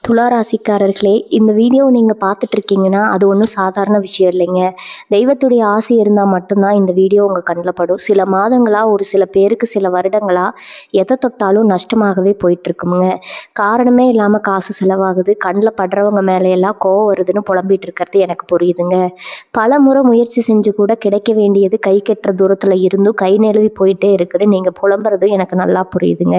துளாராசிக்காரர்களே, இந்த வீடியோ நீங்கள் பார்த்துட்ருக்கீங்கன்னா அது ஒன்றும் சாதாரண விஷயம் இல்லைங்க. தெய்வத்துடைய ஆசை இருந்தால் மட்டும்தான் இந்த வீடியோ உங்கள் கண்ணில் படும். சில மாதங்களாக, ஒரு சில பேருக்கு சில வருடங்களாக எதை தொட்டாலும் நஷ்டமாகவே போயிட்டுருக்குங்க. காரணமே இல்லாமல் காசு செலவாகுது, கண்ணில் படுறவங்க மேலையெல்லாம் கோவம் வருதுன்னு புலம்பிகிட்டு இருக்கிறது எனக்கு புரியுதுங்க. பல முறை முயற்சி செஞ்சு கூட கிடைக்க வேண்டியது கை கெட்டுற தூரத்தில் இருந்தும் கை நழுவி போயிட்டே இருக்குன்னு நீங்கள் புலம்புறது எனக்கு நல்லா புரியுதுங்க.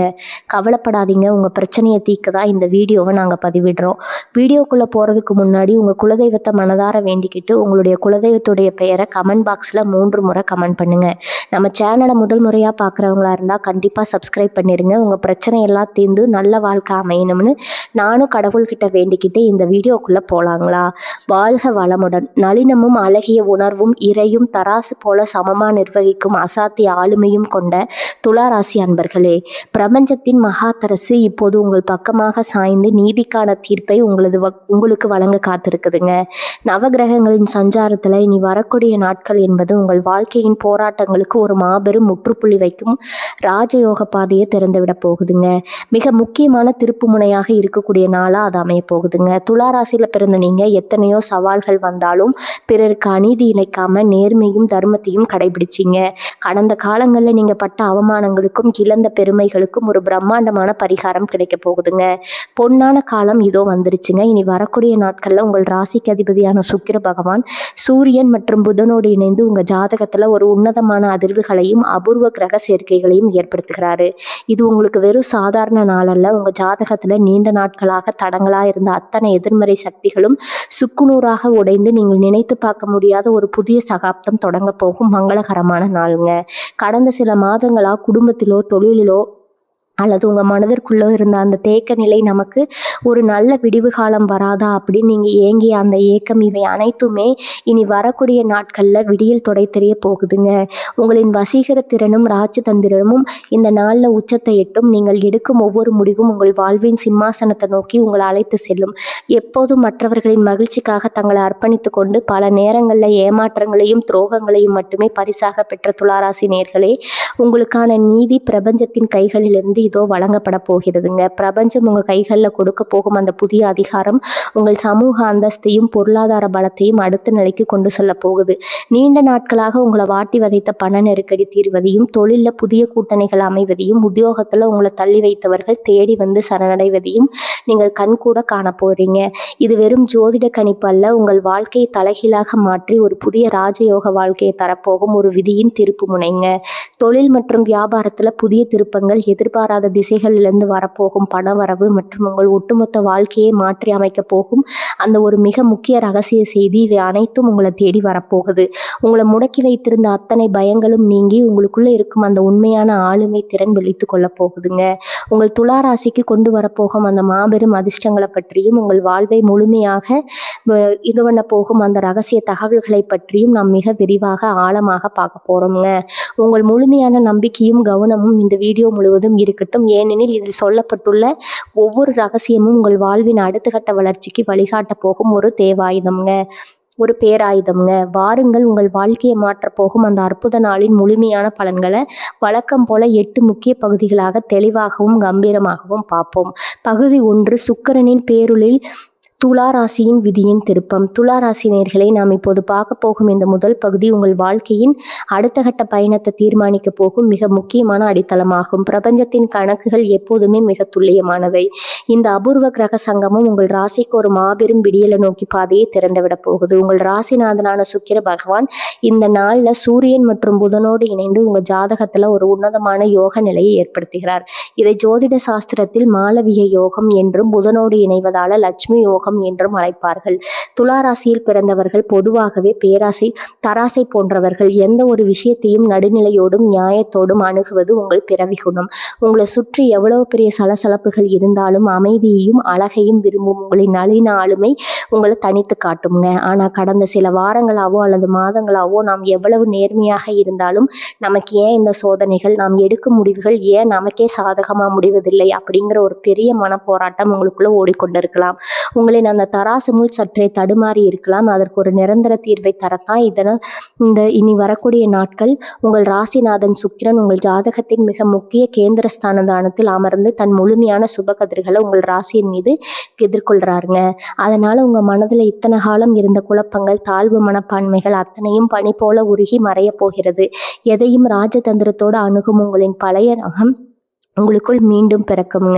கவலைப்படாதீங்க, உங்கள் பிரச்சனையை தீர்க்க தான் இந்த வீடியோவை நாங்கள் பதிவிடுறோம். வீடியோக்குள்ளே போகிறதுக்கு முன்னாடி உங்கள் குலதெய்வத்தை மனதார வேண்டிக்கிட்டு உங்களுடைய குலதெய்வத்துடைய பெயரை கமெண்ட் பாக்ஸில் 3 முறை கமெண்ட் பண்ணுங்கள். நம்ம சேனலை முதல் முறையாக பார்க்குறவங்களா இருந்தால் கண்டிப்பாக சப்ஸ்கிரைப் பண்ணிடுங்க. உங்கள் பிரச்சனை எல்லாம் தீர்ந்து நல்ல வாழ்க்கை அமையணும்னு நானும் கடவுள்கிட்ட வேண்டிக்கிட்டு இந்த வீடியோக்குள்ளே போகலாங்களா? வாழ்க வளமுடன். நளினமும் அழகிய உணர்வும் இறையும் தராசு போல சமமாக நிர்வகிக்கும் அசாத்திய ஆளுமையும் கொண்ட துளாராசி அன்பர்களே, பிரபஞ்சத்தின் மகாதரசு இப்போது உங்கள் பக்கமாக சாய்ந்து நீதிக்கான தீர்ப்பை உங்களுக்கு வழங்க காத்திருக்குதுங்க. நவகிரகங்களின் சஞ்சாரத்தில் இனி வரக்கூடிய நாட்கள் என்பது உங்கள் வாழ்க்கையின் போராட்டங்களுக்கு ஒரு மாபெரும் முற்றுப்புள்ளி வைக்கும் ராஜயோக பாதையை திறந்துவிட போகுதுங்க. மிக முக்கியமான திருப்பு முனையாக இருக்கக்கூடிய நாளாக அது அமைய போகுதுங்க. துளாராசியில் பிறந்த நீங்கள் எத்தனையோ சவால்கள் வந்தாலும் பிறருக்கு அநீதி இழைக்காம நேர்மையும் தர்மத்தையும் கடைபிடிச்சிங்க. கடந்த காலங்களில் நீங்கள் பட்ட அவமானங்களுக்கும் இழந்த பெருமைகளுக்கும் ஒரு பிரம்மாண்டமான பரிகாரம் கிடைக்க போகுதுங்க. பொன்னான காலம் இதோ வந்துருச்சுங்க. இனி வரக்கூடிய நாட்களில் உங்கள் ராசிக்கு அதிபதியான சுக்கிர பகவான் சூரியன் மற்றும் புதனோடு இணைந்து உங்கள் ஜாதகத்தில் ஒரு உன்னதமான அதிர்வுகளையும் அபூர்வ கிரக சேர்க்கைகளையும் ஏற்படுத்துகிறாரு. இது உங்களுக்கு வெறும் சாதாரண நாள் அல்ல. உங்கள் ஜாதகத்தில் நீண்ட நாட்களாக தடங்களாக இருந்த அத்தனை எதிர்மறை சக்திகளும் சுக்குநூறாக உடைந்து நீங்கள் நினைத்து பார்க்க முடியாத ஒரு புதிய சகாப்தம் தொடங்க போகும் மங்களகரமான நாளுங்க. கடந்த சில மாதங்களாக குடும்பத்திலோ தொழிலிலோ அல்லது உங்கள் மனதிற்குள்ளே இருந்த அந்த தேக்க நிலை நமக்கு ஒரு நல்ல விடிவு காலம் வராதா அப்படின்னு நீங்கள் ஏங்கிய அந்த ஏக்கம், இவை அனைத்துமே இனி வரக்கூடிய நாட்களில் விடியல் தொடை தெரிய போகுதுங்க. உங்களின் வசீகர திறனும் ராஜதந்திரமும் இந்த நாளில் உச்சத்தை எட்டும். நீங்கள் எடுக்கும் ஒவ்வொரு முடிவும் உங்கள் வாழ்வின் சிம்மாசனத்தை நோக்கி உங்களை அழைத்து செல்லும். எப்போதும் மற்றவர்களின் மகிழ்ச்சிக்காக தங்களை அர்ப்பணித்து கொண்டு பல நேரங்களில் ஏமாற்றங்களையும் துரோகங்களையும் மட்டுமே பரிசாக பெற்ற துளாராசி நேயர்களே, உங்களுக்கான நீதி பிரபஞ்சத்தின் கைகளிலிருந்து இதோ வழங்கப்பட போகிறதுங்க. பிரபஞ்சம் உங்கள் கைகளில் கொடுக்க போகும் அந்த புதிய அதிகாரம் உங்கள் சமூக அந்தஸ்தையும் பொருளாதார பலத்தையும் அடுத்த நிலைக்கு கொண்டு செல்ல போகுது. நீண்ட நாட்களாக உங்களை வாட்டி வதைத்த பண நெருக்கடி தீர்வதையும், தொழிலில் புதிய கூட்டணிகள் அமைவதையும், உத்தியோகத்தில் உங்களை தள்ளி வைத்தவர்கள் தேடி வந்து சரணடைவதையும் நீங்கள் கண்கூட காண போறீங்க. இது வெறும் ஜோதிட கணிப்பு அல்ல, உங்கள் வாழ்க்கையை தலைகீழாக மாற்றி ஒரு புதிய ராஜயோக வாழ்க்கையை தரப்போகும் ஒரு விதியின் திருப்பு முனைங்க. தொழில் மற்றும் வியாபாரத்தில் புதிய திருப்பங்கள், எதிர்பாராத திசைகளிலிருந்து வரப்போகும் பணவரவு மற்றும் உங்கள் ஒட்டுமொத்த வாழ்க்கையை மாற்றி அமைக்க போகும் அந்த ஒரு மிக முக்கிய ரகசிய செய்தி, இவை அனைத்தும் உங்களை தேடி வரப்போகுது. உங்களை முடக்கி வைத்திருந்த அத்தனை பயங்களும் நீங்கி உங்களுக்குள்ள இருக்கும் அந்த உண்மையான ஆளுமை திறன் வெளித்து கொள்ள போகுதுங்க. உங்கள் துளாராசிக்கு கொண்டு வரப்போகும் அந்த மாபெரும் அதிர்ஷ்டங்களை பற்றியும் உங்கள் வாழ்வை முழுமையாக இது பண்ண போகும் அந்த ரகசிய தகவல்களை பற்றியும் நாம் மிக விரிவாக ஆழமாக பார்க்க போறோம்ங்க. உங்கள் முழுமையான நம்பிக்கையும் கவனமும் இந்த வீடியோ முழுவதும் இருக்கட்டும். ஏனெனில் இதில் சொல்லப்பட்டுள்ள ஒவ்வொரு ரகசியமும் உங்கள் வாழ்வின் அடுத்த கட்ட வளர்ச்சிக்கு வழிகாட்ட போகும் ஒரு தேவாயுதம்ங்க, ஒரு பேராயுதம்ங்க. வாருங்கள், உங்கள் வாழ்க்கையை மாற்ற போகும் அந்த அற்புத நாளின் முழுமையான பலன்களை வழக்கம் போல 8 முக்கிய பகுதிகளாக தெளிவாகவும் கம்பீரமாகவும் பார்ப்போம். பகுதி 1, சுக்கிரனின் பேருளில் துளாராசியின் விதியின் திருப்பம். துளாராசி நேயர்களை, நாம் இப்போது பார்க்க போகும் இந்த முதல் பகுதி உங்கள் வாழ்க்கையின் அடுத்த கட்ட பயணத்தை தீர்மானிக்க போகும் மிக முக்கியமான அடித்தளமாகும். பிரபஞ்சத்தின் கணக்குகள் எப்போதுமே மிக துல்லியமானவை. இந்த அபூர்வ கிரக சங்கமும் உங்கள் ராசிக்கு ஒரு மாபெரும் விடியலை நோக்கி பாதையை திறந்துவிட போகுது. உங்கள் ராசிநாதனான சுக்கிர பகவான் இந்த நாளில் சூரியன் மற்றும் புதனோடு இணைந்து உங்கள் ஜாதகத்தில் ஒரு உன்னதமான யோக நிலையை ஏற்படுத்துகிறார். இதை ஜோதிட சாஸ்திரத்தில் மாளவிய யோகம் என்றும், புதனோடு இணைவதால லட்சுமி யோகம் என்றும் அழைப்பார்கள். துளாராசியில் பிறந்தவர்கள் பொதுவாகவே பேராசை, தராசை போன்றவர்கள். எந்த ஒரு விஷயத்தையும் நடுநிலையோடும் நியாயத்தோடும் அணுகுவது உங்கள் பிறவி குணம். உங்களை சுற்றி எவ்வளவு பெரிய சலசலப்புகள் இருந்தாலும் அமைதியையும் அழகையும் விரும்பும் உங்களின் நளின ஆளுமை உங்களை தனித்து காட்டுங்க. ஆனால் கடந்த சில வாரங்களாவோ அல்லது மாதங்களாவோ நாம் எவ்வளவு நேர்மையாக இருந்தாலும் நமக்கு ஏன் இந்த சோதனைகள், நாம் எடுக்கும் முடிவுகள் ஏன் நமக்கே சாதகமாக முடிவதில்லை அப்படிங்கிற ஒரு பெரிய மனப்போராட்டம் உங்களுக்குள்ள ஓடிக்கொண்டிருக்கலாம். உங்களின் அந்த தராசு முள் சற்றே தடுமாறி இருக்கலாம். அதற்கு ஒரு நிரந்தர தீர்வை தரத்தான் இந்த இனி வரக்கூடிய நாட்கள் உங்கள் ராசிநாதன் சுக்கிரன் உங்கள் ஜாதகத்தின் மிக முக்கிய கேந்திர ஸ்தானத்தில் அமர்ந்து தன் முழுமையான சுபகதிர்களை உங்கள் ராசியின் மீது எதிர்கொள்றாருங்க. அதனால உங்க மனதுல இத்தனை காலம் இருந்த குழப்பங்கள், தாழ்வு மனப்பான்மைகள் அத்தனையும் பனி போல உருகி மறைய போகிறது. எதையும் ராஜதந்திரத்தோடு அணுகும் உங்களின் பழைய நகம் உங்களுக்குள் மீண்டும் பிறக்குங்க.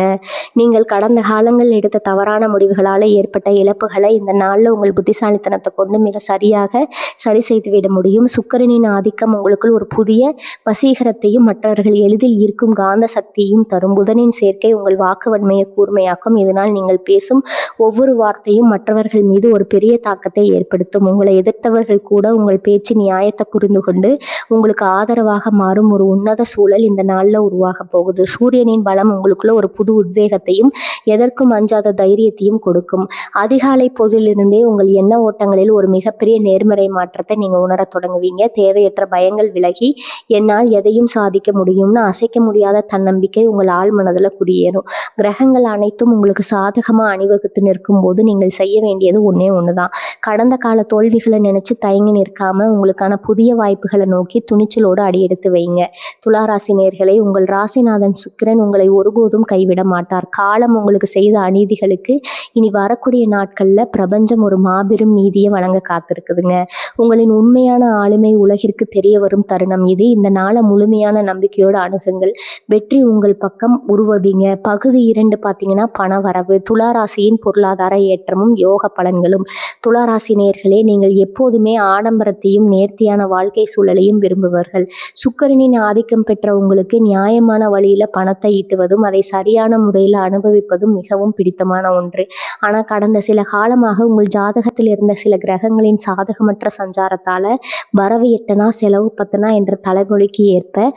நீங்கள் கடந்த காலங்கள் எடுத்த தவறான முடிவுகளால் ஏற்பட்ட இழப்புகளை இந்த நாளில் உங்கள் புத்திசாலித்தனத்தை கொண்டு மிக சரியாக சரி செய்துவிட முடியும். சுக்கிரனின் ஆதிக்கம் உங்களுக்குள் ஒரு புதிய வசீகரத்தையும் மற்றவர்கள் எளிதில் ஈர்க்கும் காந்த சக்தியையும் தரும். புதனின் சேர்க்கை உங்கள் வாக்கு வன்மையை கூர்மையாக்கும். இதனால் நீங்கள் பேசும் ஒவ்வொரு வார்த்தையும் மற்றவர்கள் மீது ஒரு பெரிய தாக்கத்தை ஏற்படுத்தும். உங்களை எதிர்த்தவர்கள் கூட உங்கள் பேச்சின் நியாயத்தை புரிந்து கொண்டு உங்களுக்கு ஆதரவாக மாறும் ஒரு உன்னத சூழல் இந்த நாளில் உருவாக போகுது. சூரியனின் பலம் உங்களுக்குள்ள ஒரு புது உத்வேகத்தையும் எதற்கும் அஞ்சாத தைரியத்தையும் கொடுக்கும். அதிகாலை பொழுதிலிருந்தே உங்கள் எண்ண ஓட்டங்களில் ஒரு மிகப்பெரிய நேர்மறை மாற்றத்தை நீங்க உணர தொடங்குவீங்க. தேவையற்ற பயங்கள் விலகி என்னால் எதையும் சாதிக்க முடியும்னு அசைக்க முடியாத தன்னம்பிக்கை உங்கள் ஆழ் மனதில் குடியேறும். கிரகங்கள் அனைத்தும் உங்களுக்கு சாதகமா அணிவகுத்து நிற்கும் போது நீங்கள் செய்ய வேண்டியது ஒண்ணுதான். கடந்த கால தோல்விகளை நினைச்சு தயங்கி நிற்காம உங்களுக்கான புதிய வாய்ப்புகளை நோக்கி துணிச்சலோடு அடியெடுத்து வைங்க. துளாராசி நேயர்களே, உங்கள் ராசிநாதன் சுக்கிரன் உங்களை ஒருபோதும் கைவிட மாட்டார். காலம் உங்களுக்கு செய்த அநீதிகளுக்கு இனி வரக்கூடிய நாட்கள்ல பிரபஞ்சம் ஒரு மாபெரும் நீதியை வழங்க காத்திருக்குதுங்க. உங்களின் உண்மையான ஆளுமை உலகிற்கு தெரிய வரும் தருணம் இது. இந்த நாளை முழுமையான நம்பிக்கையோடு அணுகுங்கள். வெற்றி உங்கள் பக்கம் உருவதிங்க. பகுதி 2 பார்த்தீங்கன்னா பண வரவு, துளாராசியின் பொருளாதார ஏற்றமும் யோக பலன்களும். துளாராசி நேயர்களே, நீங்கள் எப்போதுமே ஆடம்பரத்தையும் நேர்த்தியான வாழ்க்கை சூழலையும் விரும்புவர்கள். சுக்கிரனின் ஆதிக்கம் பெற்ற உங்களுக்கு நியாயமான வழியில பணத்தை ஈட்டுவதும் அதை சரியான முறையில் அனுபவிப்பதும் மிகவும் பிடித்தமான ஒன்று. ஆனா கடந்த சில காலமாக உங்கள் ஜாதகத்தில் இருந்த சில கிரகங்களின் சாதகமற்ற சஞ்சாரத்தால வரவு எட்டனா செலவு பத்தனா என்ற தலைமொழிக்கு ஏற்ப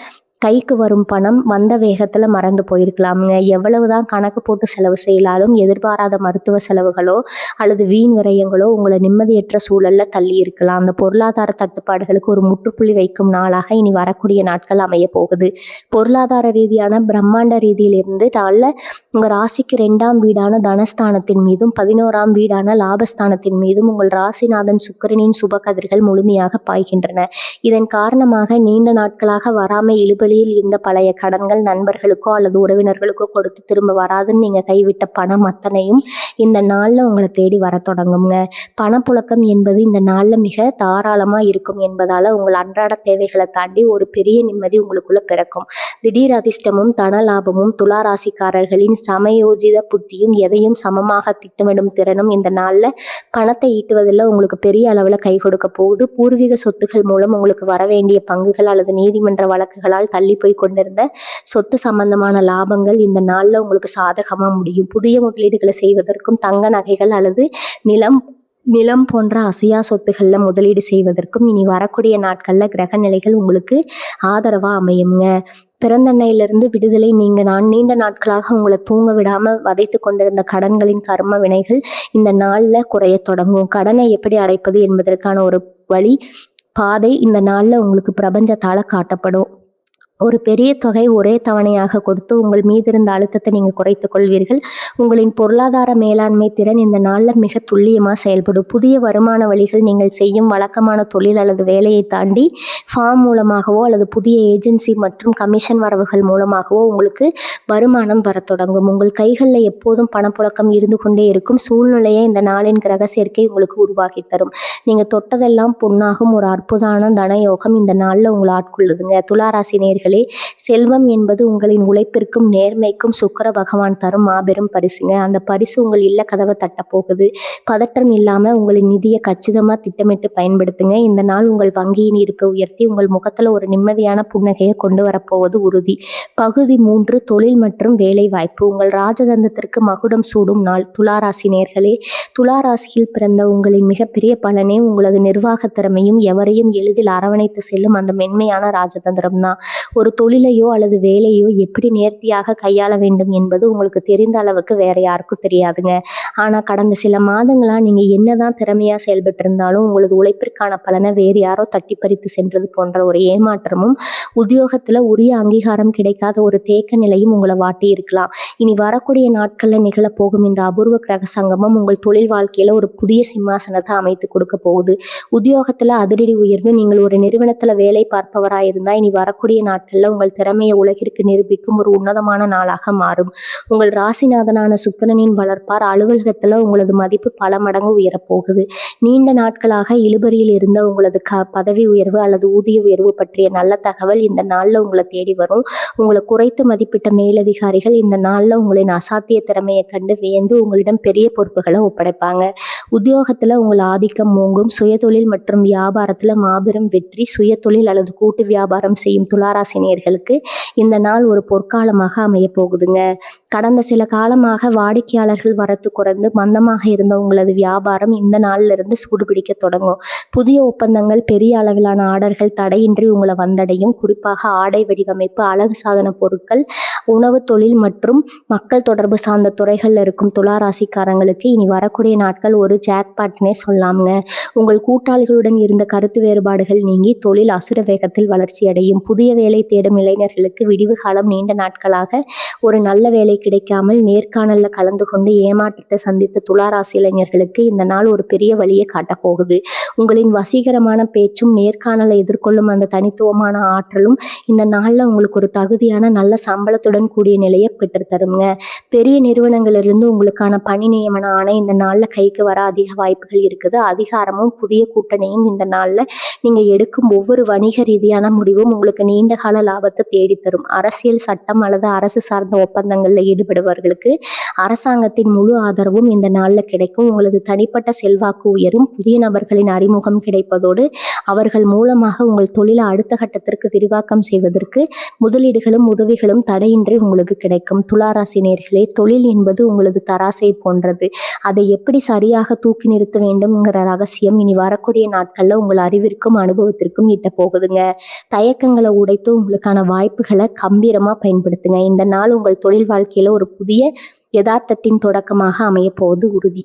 கைக்கு வரும் பணம் வந்த வேகத்துல மறந்து போயிருக்கலாமுங்க. எவ்வளவுதான் கணக்கு போட்டு செலவு செய்யலாலும் எதிர்பாராத மருத்துவ செலவுகளோ அல்லது வீண் விரயங்களோ உங்களை நிம்மதியற்ற சூழல்ல தள்ளி இருக்கலாம். அந்த பொருளாதார தட்டுப்பாடுகளுக்கு ஒரு முற்றுப்புள்ளி வைக்கும் நாளாக இனி வரக்கூடிய நாட்கள் அமைய போகுது. பொருளாதார ரீதியான பிரம்மாண்ட ரீதியிலிருந்து நாளில் உங்க ராசிக்கு 2ஆம் வீடான தனஸ்தானத்தின் மீதும் 11ஆம் வீடான லாபஸ்தானத்தின் மீதும் உங்கள் ராசிநாதன் சுக்கிரனின் சுப கதிர்கள் முழுமையாக பாய்கின்றன. இதன் காரணமாக நீண்ட நாட்களாக வராமை இழுபறி இந்த பழைய கடன்கள் நண்பர்களுக்கோ அல்லது உறவினர்களுக்கோ கொடுத்து திரும்ப வராதுன்னு நீங்க கைவிட்ட பணம் அத்தனையும் இந்த நாள்ல உங்களை தேடி வர தொடங்குங்க. பணப்புழக்கம் என்பது இந்த நாள்ல மிக தாராளமா இருக்கும் என்பதால உங்கள் அன்றாட தேவைகளை தாண்டி ஒரு பெரிய நிம்மதி உங்களுக்குள்ள பிறக்கும். திடீர் அதிர்ஷ்டமும் தன லாபமும் துளாராசிக்காரர்களின் சமயோஜித புத்தியும் எதையும் சமமாக திட்டமிடும் திறனும் இந்த நாள்ல பணத்தை ஈட்டுவதில் உங்களுக்கு பெரிய அளவுல கை கொடுக்க போகுது. பூர்வீக சொத்துக்கள் மூலம் உங்களுக்கு வர வேண்டிய பங்குகள் அல்லது நீதிமன்ற வழக்குகளால் தள்ளி போய் கொண்டிருந்த சொத்து சம்பந்தமான லாபங்கள் இந்த நாள்ல உங்களுக்கு சாதகமா முடியும். புதிய முதலீடுகளை செய்வதற்கும் தங்க நகைகள் அல்லது நிலம் போன்ற அசையா சொத்துக்கள்ல முதலீடு செய்வதற்கும் இனி வரக்கூடிய நாட்கள்ல கிரக நிலைகள் உங்களுக்கு ஆதரவா அமையுங்க. பிறந்தன்னையிலிருந்து விடுதலை. நான் நீண்ட நாட்களாக உங்களை தூங்க விடாம வதைத்து கொண்டிருந்த கடன்களின் கர்ம வினைகள் இந்த நாள்ல குறைய தொடங்கும். கடனை எப்படி அடைப்பது என்பதற்கான ஒரு வழி பாதை இந்த நாள்ல உங்களுக்கு பிரபஞ்சத்தால காட்டப்படும். ஒரு பெரிய தொகை ஒரே தவணையாக கொடுத்து உங்கள் மீது இருந்த அழுத்தத்தை நீங்கள் குறைத்துக் கொள்வீர்கள். உங்களின் பொருளாதார மேலாண்மை திறன் இந்த நாளில் மிக துல்லியமாக செயல்படும். புதிய வருமான வழிகள் நீங்கள் செய்யும் வழக்கமான தொழில் அல்லது வேலையை தாண்டி ஃபார்ம் மூலமாகவோ அல்லது புதிய ஏஜென்சி மற்றும் கமிஷன் வரவுகள் மூலமாகவோ உங்களுக்கு வருமானம் வர தொடங்கும். உங்கள் கைகளில் எப்போதும் பணப்புழக்கம் இருந்து கொண்டே இருக்கும் சூழ்நிலையை இந்த நாளின் கிரக சேர்க்கை உங்களுக்கு உருவாக்கி தரும். நீங்கள் தொட்டதெல்லாம் பொன்னாகும் ஒரு அற்புதமான தனயோகம் இந்த நாளில் உங்களை ஆட்கொள்ளுதுங்க. துளாராசி நேயர்களே, செல்வம் என்பது உங்களின் உழைப்பிற்கும் நேர்மைக்கும் சுக்கிர பகவான் தரும் மாபெரும் பரிசுங்க. அந்த பரிசு உங்கள் இல்ல கதவை தட்ட போகுது. பதற்றம் இல்லாம உங்களின் நிதியை கச்சிதமா திட்டமிட்டு பயன்படுத்துங்க. இந்த நாள் உங்கள் வங்கியின் இருப்பை உயர்த்தி உங்கள் முகத்துல ஒரு நிம்மதியான புன்னகையை கொண்டு வரப்போவது உறுதி. பகுதி 3 தொழில் மற்றும் வேலை வாய்ப்பு. உங்கள் ராஜதந்திரத்திற்கு மகுடம் சூடும் நாள். துளாராசி நேயர்களே, துளாராசியில் பிறந்த உங்களின் மிகப்பெரிய பலனே உங்களது நிர்வாக திறமையும் எவரையும் எளிதில் அரவணைத்து செல்லும் அந்த மென்மையான ராஜதந்திரம் தான். ஒரு தொழிலையோ அல்லது வேலையோ எப்படி நேர்த்தியாக கையாள வேண்டும் என்பது உங்களுக்கு தெரிந்த அளவுக்கு வேற யாருக்கும் தெரியாதுங்க. ஆனால் கடந்த சில மாதங்களாக நீங்கள் என்னதான் திறமையாக செயல்பட்டு இருந்தாலும் உங்களது உழைப்பிற்கான பலனை வேறு யாரோ தட்டி பறித்து சென்றது போன்ற ஒரு ஏமாற்றமும், உத்தியோகத்தில் உரிய அங்கீகாரம் கிடைக்காத ஒரு தேக்க நிலையும் உங்களை வாட்டி இருக்கலாம். இனி வரக்கூடிய நாட்களில் நிகழப்போகும் இந்த அபூர்வ கிரக சங்கமம் உங்கள் தொழில் வாழ்க்கையில் ஒரு புதிய சிம்மாசனத்தை அமைத்து கொடுக்க போகுது. உத்தியோகத்தில் அதிரடி உயர்வு. நீங்கள் ஒரு நிறுவனத்தில் வேலை பார்ப்பவராக இருந்தால் இனி வரக்கூடிய நாட்களில் உங்கள் திறமையை உலகிற்கு நிரூபிக்கும் ஒரு உன்னதமான நாளாக மாறும். உங்கள் ராசிநாதனான சுக்கிரனின் வளர்ப்பார் அலுவலகத்தில் உங்களது மதிப்பு பல மடங்கு உயரப்போகுது. நீண்ட நாட்களாக இழுபறியில் இருந்த உங்களது பதவி உயர்வு அல்லது ஊதிய உயர்வு பற்றிய நல்ல தகவல் இந்த நாளில் உங்களை தேடி வரும். உங்களை குறைத்து மதிப்பிட்ட மேலதிகாரிகள் இந்த நாளில் உங்களின் அசாத்திய திறமையை கண்டு வியந்து உங்களிடம் பெரிய பொறுப்புகளை ஒப்படைப்பாங்க. உத்தியோகத்தில் உங்கள் ஆதிக்கம் ஓங்கும். சுயதொழில் மற்றும் வியாபாரத்தில் மாபெரும் வெற்றி. சுயதொழில் அல்லது கூட்டு வியாபாரம் செய்யும் துளாராசினியர்களுக்கு இந்த நாள் ஒரு பொற்காலமாக அமைய போகுதுங்க. கடந்த சில காலமாக வாடிக்கையாளர்கள் வரத்து குறைந்து மந்தமாக இருந்த உங்களது வியாபாரம் இந்த நாளில் இருந்து சூடுபிடிக்க தொடங்கும். புதிய ஒப்பந்தங்கள், பெரிய அளவிலான ஆர்டர்கள் தடையின்றி உங்களை வந்தடையும். குறிப்பாக ஆடை வடிவமைப்பு, அழகு சாதன பொருட்கள், உணவு தொழில் மற்றும் மக்கள் தொடர்பு சார்ந்த துறைகளில் இருக்கும் துளாராசிக்காரங்களுக்கு இனி வரக்கூடிய நாட்கள் ஒரு ஜாக்பாட்னே சொல்லாமுங்க. உங்கள் கூட்டாளிகளுடன் இருந்த கருத்து வேறுபாடுகள் நீங்கி தொழில் அசுர வேகத்தில் வளர்ச்சி அடையும். புதிய வேலை தேடும் இளைஞர்களுக்கு விடிவு காலம். நீண்ட நாட்களாக ஒரு நல்ல வேலை கிடைக்காமல் நேர்காணலில் கலந்து கொண்டு ஏமாற்றத்தை சந்தித்த துளாராசி இளைஞர்களுக்கு இந்த நாள் ஒரு பெரிய வழியை காட்டப் போகுது. உங்களின் வசீகரமான பேச்சும் நேர்காணலை எதிர்கொள்ளும் அந்த தனித்துவமான ஆற்றலும் இந்த நாளில் உங்களுக்கு ஒரு தகுதியான நல்ல சம்பளத்துடன் கூடிய நிலையை பெற்றுத்தருங்க. பெரிய நிறுவனங்களிலிருந்து உங்களுக்கான பணி நியமன ஆணை இந்த நாளில் கைக்கு வர அதிக வாய்ப்புகள் இருக்குது. அதிகாரமும் புதிய கூட்டணியும் இந்த நாளில் நீங்கள் எடுக்கும் ஒவ்வொரு வணிக ரீதியான முடிவும் உங்களுக்கு நீண்ட கால லாபத்தை தேடித்தரும். அரசியல், சட்டம் அல்லது அரசு சார்ந்த ஒப்பந்தங்களில் ஈடுபடுபவர்களுக்கு அரசாங்கத்தின் முழு ஆதரவும் இந்த நாளில் கிடைக்கும். உங்களது தனிப்பட்ட செல்வாக்கு உயரும். புதிய நபர்களின் அறிமுகம் கிடைப்பதோடு அவர்கள் மூலமாக உங்கள் தொழிலை அடுத்த கட்டத்திற்கு விரிவாக்கம் செய்வதற்கு முதலீடுகளும் உதவிகளும் தடையின்றி உங்களுக்கு கிடைக்கும். துளாராசி நேயர்களே, தொழில் என்பது உங்களது தராசை போன்றது. அதை எப்படி சரியாக தூக்கி நிறுத்த வேண்டும்ங்கிற ரகசியம் இனி வரக்கூடிய நாட்களில் உங்கள் அறிவிற்கும் அனுபவத்திற்கும் இட்ட போகுதுங்க. தயக்கங்களை உடைத்து உங்களுக்கான வாய்ப்புகளை கம்பீரமாக பயன்படுத்துங்க. இந்த நாள் உங்கள் தொழில் வாழ்க்கையில் ஒரு புதிய யதார்த்தத்தின் தொடக்கமாக அமைய போவது உறுதி.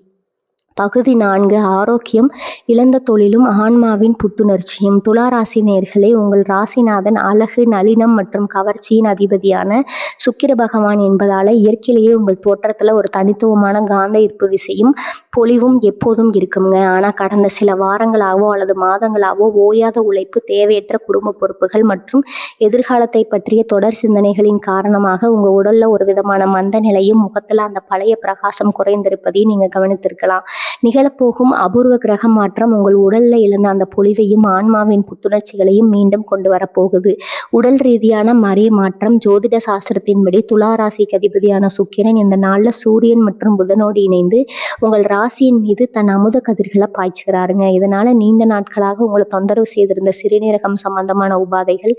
பகுதி 4. ஆரோக்கியம். இழந்த தொழிலும் ஆன்மாவின் புத்துணர்ச்சியும். துளாராசி நேயர்களே, உங்கள் ராசிநாதன் அழகு, நளினம் மற்றும் கவர்ச்சியின் அதிபதியான சுக்கிர பகவான் என்பதால் இயற்கையிலேயே உங்கள் தோற்றத்தில் ஒரு தனித்துவமான காந்த ஈர்ப்பு விசையும் பொலிவும் எப்போதும் இருக்குங்க. ஆனால் கடந்த சில வாரங்களாவோ அல்லது மாதங்களாவோ ஓயாத உழைப்பு, தேவையற்ற குடும்ப பொறுப்புகள் மற்றும் எதிர்காலத்தை பற்றிய தொடர் சிந்தனைகளின் காரணமாக உங்கள் உடலில் ஒரு விதமான மந்த நிலையும் முகத்தில் அந்த பழைய பிரகாசம் குறைந்திருப்பதையும் நீங்கள் கவனித்திருக்கலாம். நிகழப்போகும் அபூர்வ கிரக மாற்றம் உங்கள் உடலில் இழந்த அந்த பொலிவையும் ஆன்மாவின் புத்துணர்ச்சிகளையும் மீண்டும் கொண்டு வரப்போகுது. உடல் ரீதியான மறை மாற்றம். ஜோதிட சாஸ்திரத்தின்படி துளாராசிக்கு அதிபதியான சுக்கிரன் இந்த நாளில் சூரியன் மற்றும் புதனோடு இணைந்து உங்கள் ராசியின் மீது தன் அமுத கதிர்களை பாய்ச்சுகிறாருங்க. இதனால நீண்ட நாட்களாக உங்களை தொந்தரவு செய்திருந்த சிறுநீரகம் சம்பந்தமான உபாதைகள்,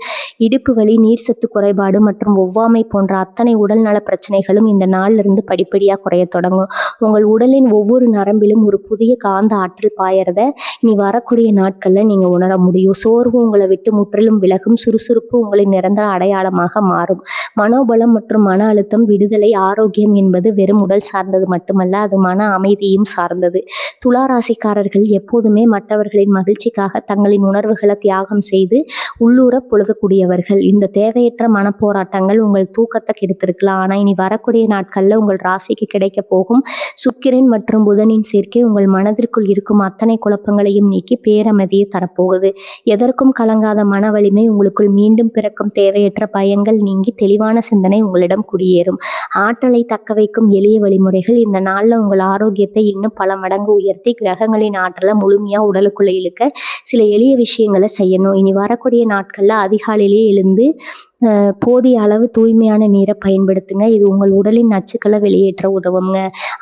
இடுப்பு வலி, நீர் சத்து குறைபாடு மற்றும் ஒவ்வாமை போன்ற அத்தனை உடல் நல பிரச்சனைகளும் இந்த நாளிலிருந்து படிப்படியாக குறைய தொடங்கும். உங்கள் உடலின் ஒவ்வொரு நரம்பிலும் ஒரு புதிய காந்த ஆற்றல் பாயறத இனி வரக்கூடிய நாட்கள்ல நீங்க உணர முடியும். சோர்வு உங்களை விட்டு முற்றிலும் விலகும். சுறுசுறுப்பு உங்களின் நிரந்தர அடையாளமாக மாறும். மனோபலம் மற்றும் மன அழுத்தம் விடுதலை. ஆரோக்கியம் என்பது வெறும் உடல் சார்ந்தது மட்டுமல்ல, அது மன அமைதியும் சார்ந்தது. துளாராசிக்காரர்கள் எப்போதுமே மற்றவர்களின் மகிழ்ச்சிக்காக தங்களின் உணர்வுகளை தியாகம் செய்து உள்ளூர பொழுதக்கூடியவர்கள். இந்த தேவையற்ற மனப்போராட்டங்கள் உங்கள் தூக்கத்தை கெடுத்திருக்கலாம். ஆனால் இனி வரக்கூடிய நாட்கள்ல உங்கள் ராசிக்கு கிடைக்க போகும் சுக்கிரன் மற்றும் புதனின் சேர்க்கை உங்கள் மனதிற்குள் இருக்கும் அத்தனை குழப்பங்களையும் நீக்கி பேரமதியை தரப்போகுது. எதற்கும் கலங்காத மன வலிமை உங்களுக்குள் மீண்டும் பிறக்கும். தேவையற்ற பயங்கள் நீங்கி தெளிவான சிந்தனை உங்களிடம் குடியேறும். ஆற்றலை தக்க வைக்கும் எளிய வழிமுறைகள். இந்த நாளில் உங்கள் ஆரோக்கியத்தை இன்னும் பல மடங்கு உயர்த்தி கிரகங்களின் ஆற்றலை முழுமையாக உடலுக்குள்ளே இழுக்க சில எளிய விஷயங்களை செய்யணும். இனி வரக்கூடிய நாட்களில் அதிகாலையிலே எழுந்து போதிய அளவு தூய்மையான நீரை பயன்படுத்துங்க. இது உங்கள் உடலின் நச்சுக்களை வெளியேற்ற உதவுங்க.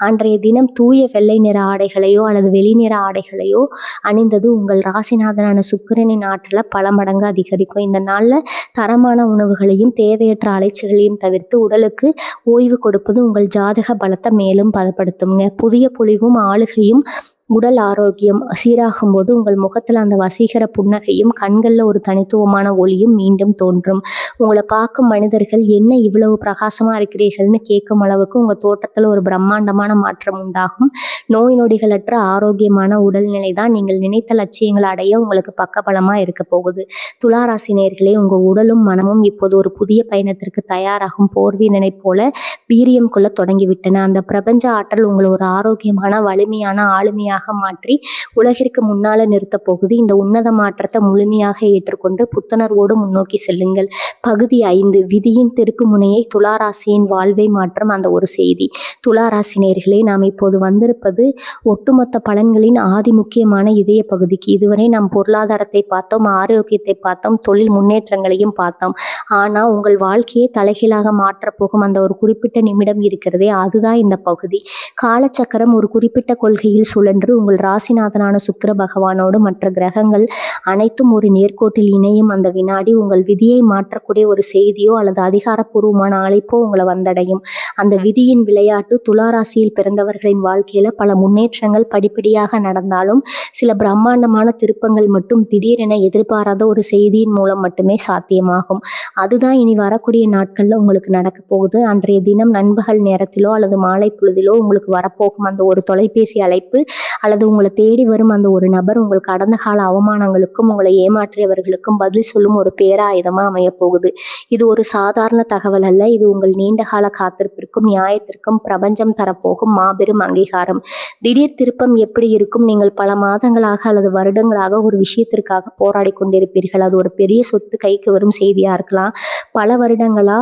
அன்றைய தினம் தூய வெள்ளை நிற ஆடைகளையோ அல்லது வெளிநிற ஆடைகளையோ அணிந்தது உங்கள் ராசிநாதனான சுக்கிரனின் ஆற்றலை பல மடங்கு அதிகரிக்கும். இந்த நாளில் தரமான உணவுகளையும் தேவையற்ற அலைச்சல்களையும் தவிர்த்து உடலுக்கு ஓய்வு கொடுப்பது உங்கள் ஜாதக பலத்தை மேலும் பலப்படுத்துங்க. புதிய பொலிவும் ஆளுகையும் உடல் ஆரோக்கியம் சீராகும்போது உங்கள் முகத்தில் அந்த வசீகர புன்னகையும் கண்களில் ஒரு தனித்துவமான ஒளியும் மீண்டும் தோன்றும். உங்களை பார்க்கும் மனிதர்கள் என்ன இவ்வளவு பிரகாசமாக இருக்கிறீர்கள்னு கேட்கும் அளவுக்கு உங்கள் தோற்றத்தில் ஒரு பிரம்மாண்டமான மாற்றம் உண்டாகும். நோய் நொடிகளற்ற ஆரோக்கியமான உடல்நிலை தான் நீங்கள் நினைத்த லட்சியங்களை அடைய உங்களுக்கு பக்கபலமாக இருக்க போகுது. துளாராசி நேயர்களே, உங்கள் உடலும் மனமும் இப்போது ஒரு புதிய பயணத்திற்கு தயாராகும் போர் வீரனை போல வீரியம் கொள்ள தொடங்கிவிட்டன. அந்த பிரபஞ்ச ஆற்றல் உங்களை ஒரு ஆரோக்கியமான வலிமையான ஆளுமையாக மாற்றி உலகிற்கு முன்னால நிறுத்த போகுது. இந்த உன்னத மாற்றத்தை முழுமையாக ஏற்றுக்கொண்டு புத்துணர்வோடு முன்னோக்கி செல்லுங்கள். பகுதி 5, விதியின் திருப்பு முனையை துளாராசியின் வாழ்வை மாற்றம் அந்த ஒரு செய்தி. துளாராசி நேயர்களே, நாம் இப்போது வந்திருப்பது ஒட்டுமொத்த பலன்களின் ஆதி முக்கியமான இதய பகுதிக்கு. இதுவரை நாம் பொருளாதாரத்தை பார்த்தோம், ஆரோக்கியத்தை பார்த்தோம், தொழில் முன்னேற்றங்களையும் பார்த்தோம். ஆனால் உங்கள் வாழ்க்கையை தலைகீழாக மாற்றப்போகும் அந்த ஒரு குறிப்பிட்ட நிமிடம் இருக்கிறதே, அதுதான் இந்த பகுதி. காலச்சக்கரம் ஒரு குறிப்பிட்ட கொள்கையில் சுழன்று உங்கள் ராசிநாதனான சுக்கிர பகவானோடு மற்ற கிரகங்கள் அனைத்தும் ஒரு நேர்கோட்டில் இணையும் அந்த வினாடி உங்கள் விதியை மாற்றக்கூடிய ஒரு செய்தியோ அல்லது அதிகாரப்பூர்வமான அழைப்போ உங்களை வந்தடையும். அந்த விதியின் விளையாட்டு துளாராசியில் பிறந்தவர்களின் வாழ்க்கையில பல முன்னேற்றங்கள் படிப்படியாக நடந்தாலும் சில பிரம்மாண்டமான திருப்பங்கள் மட்டும் திடீரென எதிர்பாராத ஒரு செய்தியின் மூலம் மட்டுமே சாத்தியமாகும். அதுதான் இனி வரக்கூடிய நாட்கள்ல உங்களுக்கு நடக்க போகுது. அன்றைய தினம் நண்பகல் நேரத்திலோ அல்லது மாலை பொழுதிலோ உங்களுக்கு வரப்போகும் அந்த ஒரு தொலைபேசி அழைப்பு அல்லது உங்களை தேடி வரும் அந்த ஒரு நபர் உங்கள் கடந்த கால அவமானங்களுக்கும் உங்களை ஏமாற்றியவர்களுக்கும் பதில் சொல்லும் ஒரு பேராயுதமா அமையப்போகுது. இது ஒரு சாதாரண தகவல் அல்ல. இது உங்கள் நீண்ட கால காத்திருப்பிற்கும் நியாயத்திற்கும் பிரபஞ்சம் தரப்போகும் மாபெரும் அங்கீகாரம். திடீர் திருப்பம் எப்படி இருக்கும்? நீங்கள் பல மாதங்களாக அல்லது வருடங்களாக ஒரு விஷயத்திற்காக போராடி கொண்டிருப்பீர்கள். அது ஒரு பெரிய சொத்து கைக்கு வரும் செய்தியா இருக்கலாம், பல வருடங்களா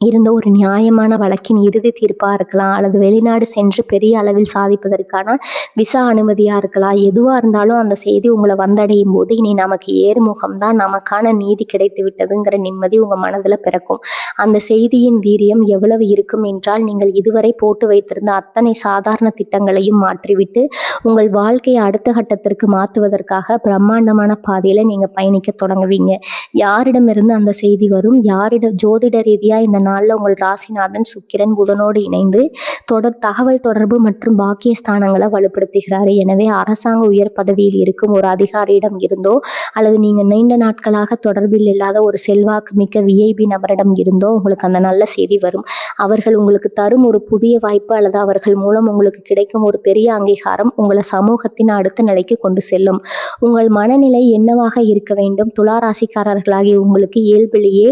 இருந்த ஒரு நியாயமான வழக்கின் இறுதி தீர்ப்பாக இருக்கலாம், அல்லது வெளிநாடு சென்று பெரிய அளவில் சாதிப்பதற்கான விசா அனுமதியாக இருக்கலாம். எதுவாக இருந்தாலும் அந்த செய்தி உங்களை வந்தடையும் போது இனி நமக்கு ஏறுமுகம்தான், நமக்கான நீதி கிடைத்து விட்டதுங்கிற நிம்மதி உங்கள் மனதில் பிறக்கும். அந்த செய்தியின் வீரியம் எவ்வளவு இருக்கும் என்றால், நீங்கள் இதுவரை போட்டு வைத்திருந்த அத்தனை சாதாரண திட்டங்களையும் மாற்றிவிட்டு உங்கள் வாழ்க்கையை அடுத்த கட்டத்திற்கு மாற்றுவதற்காக பிரம்மாண்டமான பாதையில் நீங்கள் பயணிக்க தொடங்குவீங்க. யாரிடமிருந்து அந்த செய்தி வரும்? ஜோதிட ரீதியாக இந்த நாளில் உங்கள் ராசிநாதன் சுக்கிரன் புதனோடு இணைந்து தகவல் தொடர்பு மற்றும் பாக்கியஸ்தானங்களை வலுப்படுத்துகிறாரு. எனவே அரசாங்க உயர் பதவியில் இருக்கும் ஒரு அதிகாரியிடம் இருந்தோ அல்லது நீங்கள் நீண்ட நாட்களாக தொடர்பில் இல்லாத ஒரு செல்வாக்கு மிக்க விஐபி நபரிடம் இருந்தோ உங்களுக்கு அந்த நல்ல செய்தி வரும். அவர்கள் உங்களுக்கு தரும் ஒரு புதிய வாய்ப்பு அல்லது அவர்கள் மூலம் உங்களுக்கு கிடைக்கும் ஒரு பெரிய அங்கீகாரம் உங்களை சமூகத்தின் அடுத்த நிலைக்கு கொண்டு செல்லும். உங்கள் மனநிலை என்னவாக இருக்க வேண்டும்? துளாராசிக்காரர்களாகிய உங்களுக்கு இயல்பிலேயே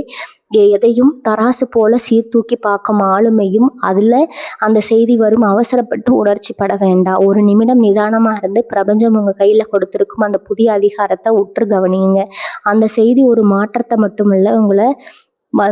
எதையும் தராசு போல சீர்தூக்கி பார்க்கும் ஆளுமையும் அதில் அந்த செய்தி வரும். அவசரப்பட்டு உணர்ச்சி பட வேண்டாம். ஒரு நிமிடம் நிதானமாக இருந்து பிரபஞ்சம் உங்கள் கையில் கொடுத்துருக்கும் அந்த புதிய அதிகாரத்தை உற்று கவனியுங்க. அந்த செய்தி ஒரு மாற்றத்தை மட்டுமில்லை, உங்களை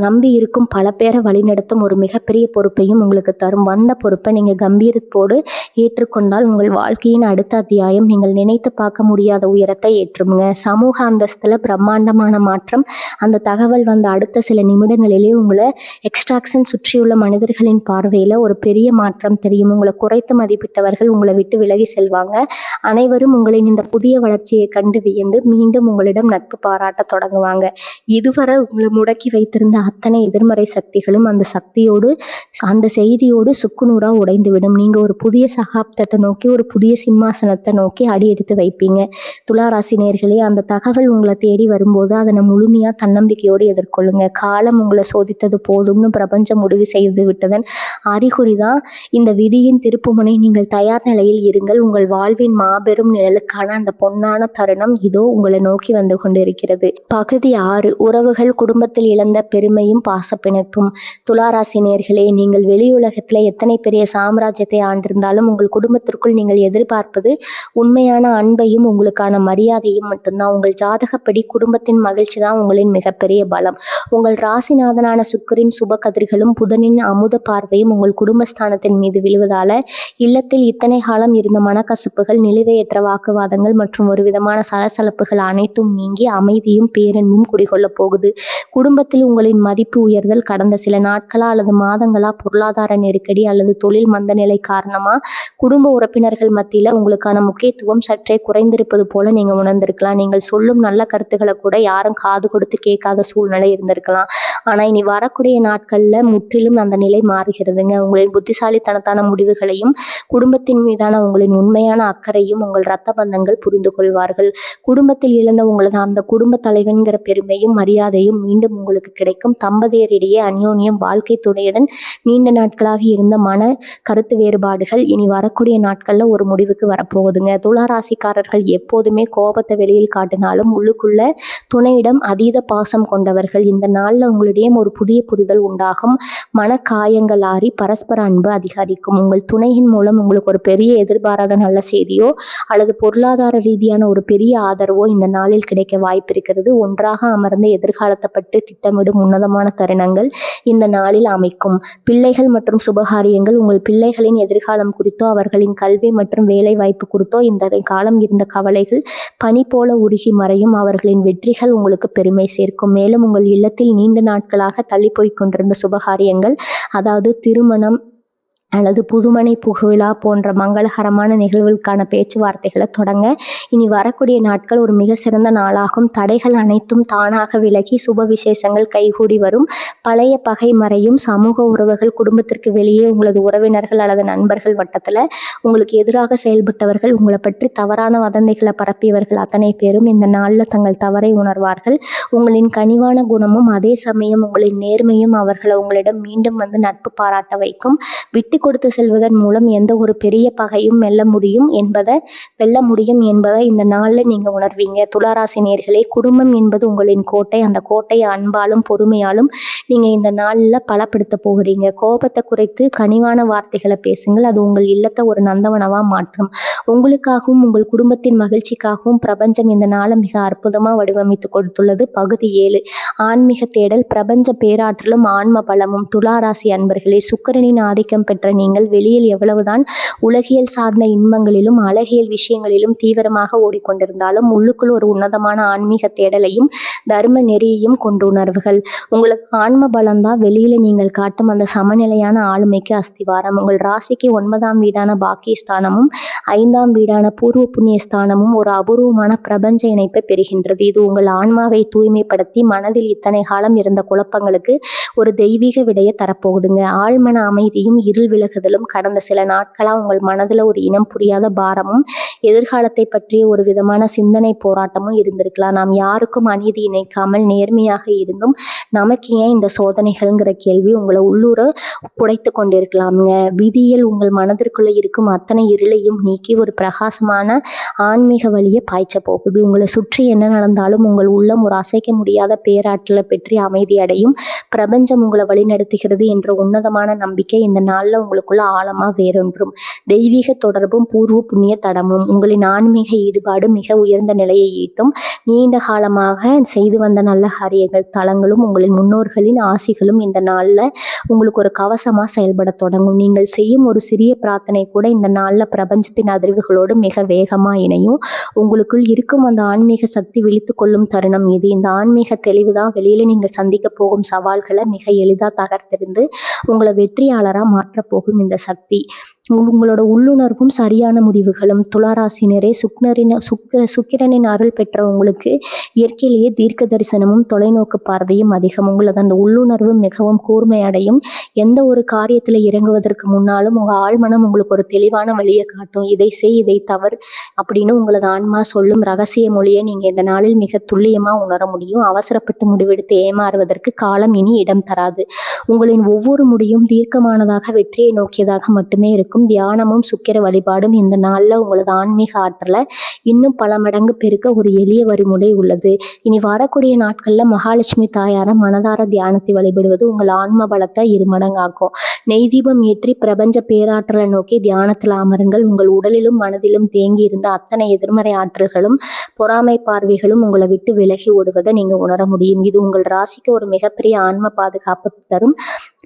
நம்பி இருக்கும் பல பேரை வழிநடத்தும் ஒரு மிகப்பெரிய பொறுப்பையும் உங்களுக்கு தரும். வந்த பொறுப்பை நீங்கள் கம்பீரத்தோடு ஏற்றுக்கொண்டால் உங்கள் வாழ்க்கையின் அடுத்த அத்தியாயம் நீங்கள் நினைத்து பார்க்க முடியாத உயரத்தை ஏற்றுமுங்க. சமூக அந்தஸ்தில் பிரம்மாண்டமான மாற்றம். அந்த தகவல் வந்த அடுத்த சில நிமிடங்களிலே உங்களை எக்ஸ்ட்ராக்ஷன் சுற்றியுள்ள மனிதர்களின் பார்வையில் ஒரு பெரிய மாற்றம் தெரியும். உங்களை குறைத்து மதிப்பிட்டவர்கள் உங்களை விட்டு விலகி செல்வாங்க. அனைவரும் உங்களின் இந்த புதிய வளர்ச்சியை கண்டு வியந்து மீண்டும் உங்களிடம் நட்பு பாராட்ட தொடங்குவாங்க. இதுவரை உங்களை முடக்கி வைத்திருந்த அத்தனை எதிர்மறை சக்திகளும் அந்த செய்தியோடு சுக்குநூறா உடைந்துவிடும். நீங்க ஒரு புதிய சகாப்தத்தை நோக்கி, ஒரு புதிய சிம்மாசனத்தை நோக்கி அடி எடுத்து வைப்பீங்க. துளாராசி நேயர்களே, அந்த தகவல் உங்களை தேடி வரும்போது அதனை முழுமையா தன்னம்பிக்கையோடு எதிர்கொள்ளுங்க. காலம் உங்களை சோதித்தது போதும்னு பிரபஞ்சம் முடிவு செய்து விட்டதன் அறிகுறிதான் இந்த விதியின் திருப்புமுனை. நீங்கள் தயார் நிலையில் இருங்கள். உங்கள் வாழ்வின் மாபெரும் நிழலுக்கான அந்த பொன்னான தருணம் இதோ உங்களை நோக்கி வந்து கொண்டிருக்கிறது. பகுதி 6, உறவுகள், குடும்பத்தில் இழந்த பெருமையும் பாசப்பிணைப்பும். துளாராசி நேயர்களே, நீங்கள் வெளியுலகத்தில் எத்தனை பெரிய சாம்ராஜ்யத்தை ஆண்டிருந்தாலும் உங்கள் குடும்பத்திற்குள் நீங்கள் எதிர்பார்ப்பது உண்மையான அன்பையும் உங்களுக்கான மரியாதையும் மட்டும்தான். உங்கள் ஜாதகப்படி குடும்பத்தின் மகிழ்ச்சி தான் உங்களின் மிகப்பெரிய பலம். உங்கள் ராசிநாதனான சுக்கிரனின் சுப கதிர்களும் புதனின் அமுத பார்வையும் உங்கள் குடும்பஸ்தானத்தின் மீது விழுவதால இல்லத்தில் இத்தனை காலம் இருந்த மனக்கசப்புகள், நிலுவையற்ற வாக்குவாதங்கள் மற்றும் ஒரு விதமான சலசலப்புகள் அனைத்தும் நீங்கி அமைதியும் பேரன்பும் குடிகொள்ளப் போகுது. குடும்பத்தில் உங்களின் பொருட்களின் மதிப்பு உயர்தல், கடந்த சில நாட்களா அல்லது மாதங்களா பொருளாதார நெருக்கடி அல்லது தொழில் மந்தநிலை காரணமா குடும்ப உறுப்பினர்கள் மத்தியில உங்களுக்கான முக்கியத்துவம் சற்றே குறைந்திருப்பது போல நீங்க உணர்ந்திருக்கலாம். நீங்கள் சொல்லும் நல்ல கருத்துக்களை கூட யாரும் காது கொடுத்து கேட்காத சூழ்நிலை இருந்திருக்கலாம். ஆனா இனி வரக்கூடிய நாட்கள்ல முற்றிலும் அந்த நிலை மாறுகிறதுங்க. உங்களின் புத்திசாலித்தனத்தான முடிவுகளையும் குடும்பத்தின் மீதான உங்களின் உண்மையான அக்கறையும் உங்கள் இரத்த பந்தங்கள் புரிந்து கொள்வார்கள். குடும்பத்தில் இழந்த உங்களது அந்த குடும்ப தலைவன்கிற பெருமையும் மரியாதையும் மீண்டும் உங்களுக்கு கிடைக்கும். தம்பதியரிடையே அந்யோன்யம், வாழ்க்கை துணையுடன் நீண்ட நாட்களாக இருந்த மன கருத்து வேறுபாடுகள் இனி வரக்கூடிய நாட்கள்ல ஒரு முடிவுக்கு வரப்போகுதுங்க. துலா ராசிக்காரர்கள் எப்போதுமே கோபத்தை வெளியில் காட்டினாலும் உள்ளுக்குள்ள துணையிடம் அதீத பாசம் கொண்டவர்கள். இந்த நாள்ல உங்களிடையே ஒரு புதிய புரிதல் உண்டாகும். மனக்காயங்கள் ஆறி பரஸ்பர அன்பு அதிகரிக்கும். உங்கள் துணையின் மூலம் உங்களுக்கு ஒரு பெரிய எதிர்பாராத நல்ல செய்தியோ அல்லது பொருளாதார ரீதியான ஒரு பெரிய ஆதரவோ இந்த நாளில் கிடைக்க வாய்ப்பு இருக்கிறது. ஒன்றாக அமர்ந்து எதிர்காலத்தை பற்றி திட்டமிடும் உன்னதமான தருணங்கள் இந்த நாளில் அமைக்கும். பிள்ளைகள் மற்றும் சுபகாரியங்கள், உங்கள் பிள்ளைகளின் எதிர்காலம் குறித்தோ அவர்களின் கல்வி மற்றும் வேலை வாய்ப்பு குறித்தோ இந்த காலம் இருந்த கவலைகள் பனி போல உருகி மறையும். அவர்களின் வெற்றிகள் உங்களுக்கு பெருமை சேர்க்கும். மேலும் உங்கள் இல்லத்தில் நீண்ட நாட்களாக தள்ளி போய் கொண்டிருந்த சுபகாரியங்கள், அதாவது திருமணம் அல்லது புதுமனை புகுவிழா போன்ற மங்களகரமான நிகழ்வுகளுக்கான பேச்சுவார்த்தைகளை தொடங்க இனி வரக்கூடிய நாட்கள் ஒரு மிக சிறந்த நாளாகும். தடைகள் அனைத்தும் தானாக விலகி சுப விசேஷங்கள் கைகூடி வரும். பழைய பகை மறையும். சமூக உறவுகள், குடும்பத்திற்கு வெளியே உங்களது உறவினர்கள் அல்லது நண்பர்கள் வட்டத்தில் உங்களுக்கு எதிராக செயல்பட்டவர்கள், உங்களை பற்றி தவறான வதந்திகளை பரப்பியவர்கள் அத்தனை பேரும் இந்த நாளில் தங்கள் தவறை உணர்வார்கள். உங்களின் கனிவான குணமும் அதே சமயம் உங்களின் நேர்மையும் அவர்களை உங்களிடம் மீண்டும் வந்து நட்பு பாராட்ட வைக்கும். விட்டு கொடுத்து செல்வதன் மூலம் எந்த ஒரு பெரிய பகையும் வெல்ல முடியும் என்பதை இந்த நாளில் நீங்க உணர்வீங்க. துளாராசி நேயர்களே, குடும்பம் என்பது உங்களின் கோட்டை. அந்த கோட்டையை அன்பாலும் பொறுமையாலும் நீங்க இந்த நாளில் பலப்படுத்த போகிறீங்க. கோபத்தை குறைத்து கனிவான வார்த்தைகளை பேசுங்கள். அது உங்கள் இல்லத்தை ஒரு நந்தவனவா மாற்றும். உங்களுக்காகவும் உங்கள் குடும்பத்தின் மகிழ்ச்சிக்காகவும் பிரபஞ்சம் இந்த நாளை மிக அற்புதமா வடிவமைத்து கொடுத்துள்ளது. பகுதி 7, ஆன்மீக தேடல், பிரபஞ்ச பேராற்றலும் ஆன்ம பலமும். துளாராசி அன்பர்களே, சுக்கிரனின் ஆதிக்கம் பெற்ற நீங்கள் வெளியில் எவ்வளவுதான் உலகியல் சார்ந்த இன்பங்களிலும் அழகியல் விஷயங்களிலும் தீவிரமாக ஓடிக்கொண்டிருந்தாலும் உள்ளுக்குள் ஒரு உன்னதமான ஆன்மீக தேடலையும் தர்ம நெறியையும் கொண்டு உணர்வுகள். உங்களுக்கு ஆன்ம பலம்தான் வெளியில நீங்கள் காட்டும் அந்த சமநிலையான ஆளுமைக்கு அஸ்திவாரம். உங்கள் ராசிக்கு 9ஆம் வீடான பாக்கியஸ்தானமும் 5ஆம் வீடான பூர்வ புண்ணிய ஸ்தானமும் ஒரு அபூர்வமான பிரபஞ்ச இணைப்பை பெறுகின்றது. இது உங்கள் ஆன்மாவை தூய்மைப்படுத்தி மனதில் இத்தனை காலம் இருந்த குழப்பங்களுக்கு ஒரு தெய்வீக விடையை தரப்போகுதுங்க. ஆழ்மன அமைதியும் இருள் விலகுதலும். கடந்த சில நாட்களாக உங்கள் மனதில் ஒரு இனம் புரியாத பாரமும் எதிர்காலத்தை பற்றிய ஒரு விதமான சிந்தனை போராட்டமும் இருந்திருக்கலாம். நாம் யாருக்கும் அநீதி இணைக்காமல் நேர்மையாக இருந்தும் நமக்கு ஏன் இந்த சோதனைகள்ங்கிற கேள்வி உங்களை உள்ளூர புடைத்து கொண்டிருக்கலாம்ங்க. விதியில் உங்கள் மனதிற்குள்ள இருக்கும் அத்தனை இருளையும் நீக்கி ஒரு பிரகாசமான ஆன்மீக வழியை பாய்ச்ச போகுது. உங்களை சுற்றி என்ன நடந்தாலும் உங்கள் உள்ளம் ஒரு அசைக்க முடியாத பேராற்றலை பெற்றி அமைதி அடையும். பிரபஞ்சம் உங்களை வழிநடத்துகிறது என்ற உன்னதமான நம்பிக்கை இந்த நாளில் உங்களுக்குள்ள ஆழமா வேறொன்றும். தெய்வீக தொடர்பும் பூர்வ புண்ணிய தடமும். உங்களின் ஆன்மீக ஈடுபாடு மிக உயர்ந்த நிலையை ஈட்டும். நீண்ட காலமாக செய்து வந்த நல்ல காரியங்கள் தலங்களும் உங்களின் முன்னோர்களின் ஆசிகளும் இந்த நாளில் உங்களுக்கு ஒரு கவசமாக செயல்பட தொடங்கும். நீங்கள் செய்யும் ஒரு சிறிய பிரார்த்தனை கூட இந்த நாளில் பிரபஞ்சத்தின் அதிர்வுகளோடு மிக வேகமாக இணையும். உங்களுக்குள் இருக்கும் அந்த ஆன்மீக சக்தி விழித்து கொள்ளும் தருணம் இது. இந்த ஆன்மீக தெளிவு தான் வெளியில் நீங்கள் சந்திக்க போகும் சவால்களை மிக எளிதாக தகர்த்தெறிந்து உங்களை வெற்றியாளராக மாற்றப் போகும் இந்த சக்தி. உங்களோட உள்ளுணர்வும் சரியான முடிவுகளும். துளாராசினரே, சுக்கிரனின் அருள் பெற்ற உங்களுக்கு இயற்கையிலேயே தீர்க்க தரிசனமும் தொலைநோக்கு பார்வையும் அதிகம். உங்களது அந்த உள்ளுணர்வு மிகவும் கூர்மையடையும். எந்த ஒரு காரியத்தில் இறங்குவதற்கு முன்னாலும் உங்கள் ஆழ்மனம் உங்களுக்கு ஒரு தெளிவான வழியை காட்டும். இதை செய், இதை தவறு அப்படின்னு உங்களது ஆன்மா சொல்லும் ரகசிய மொழியை நீங்கள் இந்த நாளில் மிக துல்லியமாக உணர முடியும். அவசரப்பட்டு முடிவெடுத்து ஏமாறுவதற்கு காலம் இனி இடம் தராது. உங்களின் ஒவ்வொரு முடியும் தீர்க்கமானதாக வெற்றியை நோக்கியதாக மட்டுமே இருக்கும். தியானமும் சுக்கிர வழிபாடும் இந்த நாளில் உங்களது ஆன்மீக ஆற்றலை இன்னும் பல மடங்கு பெருக்க ஒரு எளிய வழிமுறை உள்ளது. இனி வரக்கூடிய நாட்களில் மகாலட்சுமி தாயாரை மனதார தியானத்தை வழிபடுவது உங்கள் ஆன்ம பலத்தை இருமடங்காக்கும். நெய் தீபம் ஏற்றி பிரபஞ்ச பேராற்றலை நோக்கி தியானத்தில் அமருங்கள். உங்கள் உடலிலும் மனதிலும் தேங்கி இருந்த அத்தனை எதிர்மறை ஆற்றல்களும் பொறாமை பார்வைகளும் உங்களை விட்டு விலகி ஓடுவதை நீங்கள் உணர முடியும். இது உங்கள் ராசிக்கு ஒரு மிகப்பெரிய ஆன்ம பாதுகாப்பு தரும்.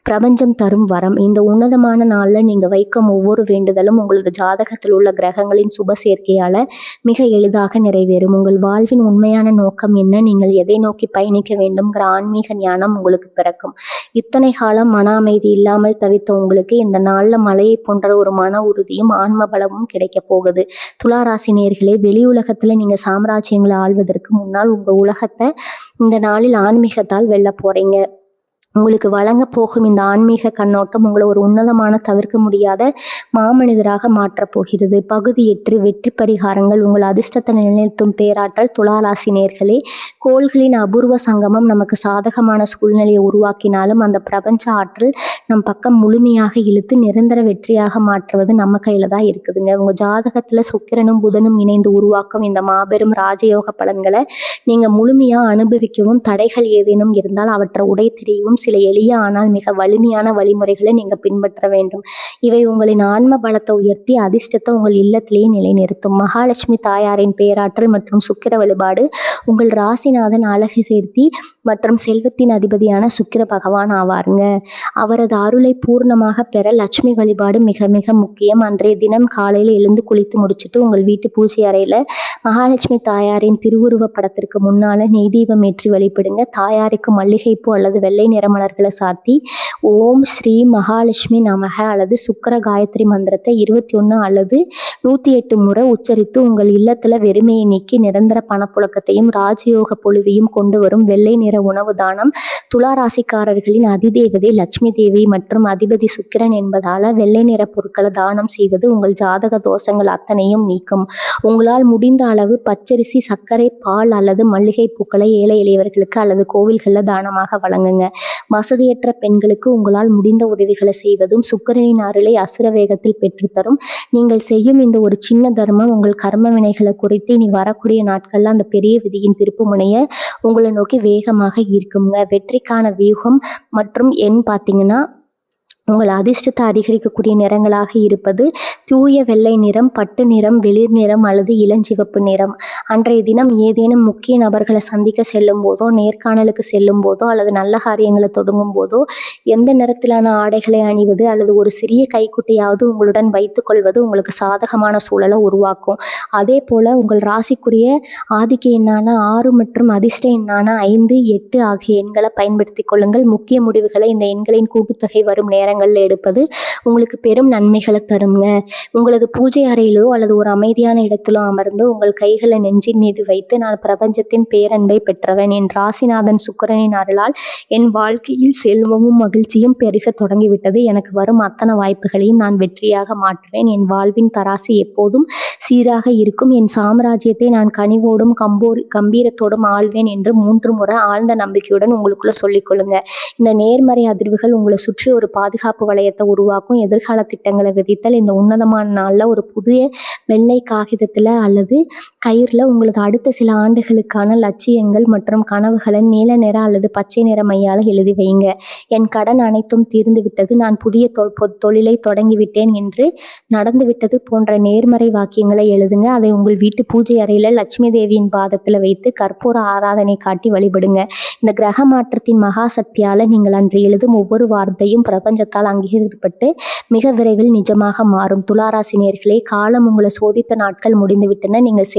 பிரபஞ்சம் தரும் வரம். இந்த உன்னதமான நாளில் நீங்கள் வைக்கும் ஒவ்வொரு வேண்டுதலும் உங்களது ஜாதகத்தில் உள்ள கிரகங்களின் சுப சேர்க்கையால் மிக எளிதாக நிறைவேறும். உங்கள் வாழ்வின் உண்மையான நோக்கம் என்ன, நீங்கள் எதை நோக்கி பயணிக்க வேண்டும்ங்கிற ஆன்மீக ஞானம் உங்களுக்கு பிறக்கும். இத்தனை காலம் மன அமைதி இல்லாமல் தவித்த உங்களுக்கு இந்த நாளில் மலையை போன்ற ஒரு மன உறுதியும் ஆன்ம பலமும் கிடைக்க போகுது. துளாராசி நேயர்களே, வெளி உலகத்தில் நீங்கள் சாம்ராஜ்யங்களை ஆள்வதற்கு முன்னால் உங்கள் உலகத்தை இந்த நாளில் ஆன்மீகத்தால் வெல்ல போறீங்க. உங்களுக்கு வழங்க போகும் இந்த ஆன்மீக கண்ணோட்டம் உங்களை ஒரு உன்னதமான தவிர்க்க முடியாத மாமனிதராக மாற்றப் போகிறது. பகுதி 8 வெற்றி பரிகாரங்கள். உங்கள் அதிர்ஷ்டத்தை நிலைநிறுத்தும் பேராற்றல். துளாராசி நேயர்களே, கோள்களின் அபூர்வ சங்கமம் நமக்கு சாதகமான சூழ்நிலையை உருவாக்கினாலும் அந்த பிரபஞ்ச ஆற்றல் நம் பக்கம் முழுமையாக இழுத்து நிரந்தர வெற்றியாக மாற்றுவது நம்ம கையில தான் இருக்குதுங்க. உங்க ஜாதகத்துல சுக்கிரனும் புதனும் இணைந்து உருவாக்கும் இந்த மாபெரும் ராஜயோக பலன்களை நீங்க முழுமையா அனுபவிக்கவும், தடைகள் ஏதேனும் இருந்தால் அவற்றை உடைத்தெறியவும் சில எளிய ஆனால் மிக வலிமையான வழிமுறைகளை நீங்க பின்பற்ற வேண்டும். இவை உங்களின் ஆன்ம பலத்தை உயர்த்தி அதிர்ஷ்டத்தை உங்கள் இல்லத்திலேயே நிலைநிறுத்தும். மகாலட்சுமி தாயாரின் பேராற்றல் மற்றும் சுக்கிர வழிபாடு. உங்கள் ராசிநாதன் அழகு சேர்த்தி மற்றும் செல்வத்தின் அதிபதியான சுக்கிர பகவான் ஆவாருங்க. அவரது அருளை பூர்ணமாக பெற லட்சுமி வழிபாடு மிக மிக முக்கியம். அன்றைய தினம் காலையில் எழுந்து குளித்து முடிச்சுட்டு உங்கள் வீட்டு பூஜை அறையில மகாலட்சுமி தாயாரின் திருவுருவ படத்திற்கு முன்னால நெய் தீபம் ஏற்றி வழிபடுங்க. தாயாருக்கு மல்லிகைப்பூ அல்லது வெள்ளை நிற மலர்களை சாத்தி ஓம் ஸ்ரீ மகாலட்சுமி நமக அல்லது சுக்கர காயத்ரி மந்திரத்தை 21 அல்லது 108 முறை உச்சரித்து உங்கள் இல்லத்துல வெறுமையை நீக்கி நிரந்தர பணப்புழக்கத்தையும் ராஜயோக பொலிவையும் கொண்டு வரும் வெள்ளை நிற உணவு தானம். துளாராசிக்காரர்களின் அதிதேவதை லட்சுமி தேவி மற்றும் அதிபதி சுக்கிரன் என்பதால வெள்ளை நிற பொருட்களை தானம் செய்வது உங்கள் ஜாதக தோஷங்கள் அத்தனையும் நீக்கும். உங்களால் முடிந்த அளவு பச்சரிசி, சர்க்கரை, பால் அல்லது மல்லிகை பூக்களை ஏழை எளியவர்களுக்கு அல்லது கோவில்களில் தானமாக வழங்குங்க. வசதியற்ற பெண்களுக்கு உங்களால் முடிந்த உதவிகளை செய்வதும் சுக்கிரனின் அருளை அசுர வேகத்தில் பெற்றுத்தரும். நீங்கள் செய்யும் இந்த ஒரு சின்ன தர்மம் உங்கள் கர்ம வினைகளை குறைத்து இனி வரக்கூடிய நாட்கள்ல அந்த பெரிய விதியின் திருப்பு முனைய உங்களை நோக்கி வேகமாக ஈர்க்குங்க. வெற்றிக்கான வியூகம் மற்றும் எண் பார்த்தீங்கன்னா, உங்கள் அதிர்ஷ்டத்தை அதிகரிக்கக்கூடிய நிறங்களாக இருப்பது தூய வெள்ளை நிறம், பட்டு நிறம், வெளிர் நிறம் அல்லது இளஞ்சிவப்பு நிறம். அன்றைய தினம் ஏதேனும் முக்கிய நபர்களை சந்திக்க செல்லும் போதோ, நேர்காணலுக்கு செல்லும் போதோ அல்லது நல்ல காரியங்களை தொடங்கும் போதோ எந்த நிறத்திலான ஆடைகளை அணிவது அல்லது ஒரு சிறிய கைக்குட்டையாவது உங்களுடன் வைத்துக் கொள்வது உங்களுக்கு சாதகமான சூழலை உருவாக்கும். அதே போல உங்கள் ராசிக்குரிய ஆதிக்க எண்ணான 6 மற்றும் அதிர்ஷ்ட எண்ணான 5, 8 ஆகிய எண்களை பயன்படுத்தி கொள்ளுங்கள். முக்கிய முடிவுகளை இந்த எண்களின் கூட்டுத்தொகை வரும் நேரங்களில் எடுப்பது உங்களுக்கு பெரும் நன்மைகளை தருங்க. உங்களது பூஜை அறையிலோ அல்லது ஒரு அமைதியான இடத்திலோ அமர்ந்து உங்கள் கைகளை நெஞ்சின் மீது வைத்து, நான் பிரபஞ்சத்தின் பேரன்பை பெற்றவன், என் ராசிநாதன் சுக்கிரனின் அருளால் என் வாழ்க்கையில் செல்வமும் மகிழ்ச்சியும் பெருக தொடங்கிவிட்டது. எனக்கு வரும் அத்தனை வாய்ப்புகளையும் நான் வெற்றியாக மாற்றுவேன். என் வாழ்வின் தராசு எப்போதும் சீராக இருக்கும். என் சாம்ராஜ்யத்தை நான் கனிவோடும் கம்பீரத்தோடும் ஆள்வேன் என்று 3 முறை ஆழ்ந்த நம்பிக்கையுடன் உங்களுக்குள்ள சொல்லிக்கொள்ளுங்க. இந்த நேர்மறை அதிர்வுகள் உங்களை சுற்றி ஒரு பாதுகாப்பு வளையத்தை உருவாக்கும். எதிர்கால திட்டங்களை விதித்தல். இந்த உன்னதமான நாள்ல ஒரு புதிய வெள்ளை காகிதத்துல அல்லது கயிறுல உங்களது அடுத்த சில ஆண்டுகளுக்கான லட்சியங்கள் மற்றும் கனவுகளை நீல நிற அல்லது பச்சை நிற மையால எழுதி வைங்க. என் கடன் அனைத்தும் தீர்ந்து விட்டது, நான் புதிய தொழிலை தொடங்கிவிட்டேன் என்று நடந்துவிட்டது போன்ற நேர்மறை வாக்கியங்களை எழுதுங்க. அதை உங்கள் வீட்டு பூஜை அறையில லட்சுமி தேவியின் பாதத்துல வைத்து கற்பூர ஆராதனை காட்டி வழிபடுங்க. இந்த கிரக மாற்றத்தின் மகா சக்தியால நீங்கள் அன்று எழுதும் ஒவ்வொரு வார்த்தையும் பிரபஞ்சத்தால் அங்கீகரிக்கப்பட்டு மிக விரைவில் நிஜமாக மாறும். துளாராசி நேயர்களே, காலம் உங்களை சோதித்த நாட்கள் முடிந்துவிட்டன. நீங்கள்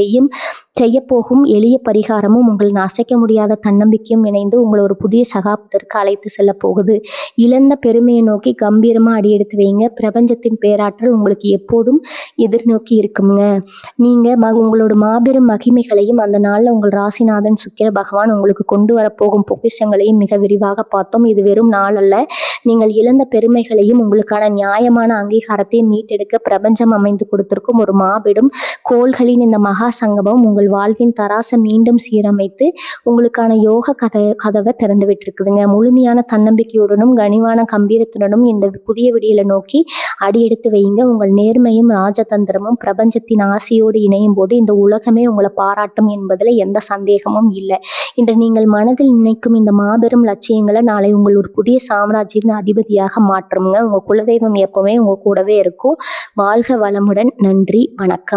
செய்யப்போகும் எளிய பரிகாரமும் உங்கள் அசைக்க முடியாத தன்னம்பிக்கையும் இணைந்து உங்களை ஒரு புதிய சகாப்தத்திற்கு அழைத்து செல்ல போகுது. இழந்த பெருமையை நோக்கி கம்பீரமா அடியெடுத்து வைங்க. பிரபஞ்சத்தின் பேராற்றல் உங்களுக்கு எப்போதும் எதிர்நோக்கி இருக்குங்க. நீங்க உங்களோட மாபெரும் மகிமைகளையும் அந்த நாள்ல உங்கள் ராசிநாதன் சுக்கிர பகவான் உங்களுக்கு கொண்டு வரப்போகும் பொக்கிஷங்களையும் மிக விரிவாக பார்த்தோம். இது வெறும் நாள் அல்ல, நீங்கள் இழந்த பெருமைகளையும் உங்களுக்கான நியாயமான அங்கீகாரத்தையும் மீட்டெடுக்க பிரபஞ்சம் அமைந்து கொடுத்திருக்கும் ஒரு மாபெரும் கோள்களின் இந்த மகா சங்கமம் உங்கள் வாழ்வின் தராசை மீண்டும் சீரமைத்து உங்களுக்கான யோக கதவை திறந்து விட்டுருக்குதுங்க. முழுமையான தன்னம்பிக்கையுடனும் கனிவான கம்பீரத்துடனும் இந்த புதிய விடியலை நோக்கி அடியெடுத்து வைங்க. உங்கள் நேர்மையும் ராஜதந்திரமும் பிரபஞ்சத்தின் ஆசையோடு இணையும் போது இந்த உலகமே உங்களை பாராட்டும் என்பதில் எந்த சந்தேகமும் இல்லை. இன்று நீங்கள் மனதில் நினைக்கும் இந்த மாபெரும் லட்சியங்களை நாளை உங்கள் ஒரு புதிய சாம்ராஜ்யத்தின் அதிபதியாக மாற்றுங்க. உங்க குலதெய்வம் எப்பவுமே உங்க கூடவே இருக்கும். வாழ்க வளமுடன். நன்றி, வணக்கம்.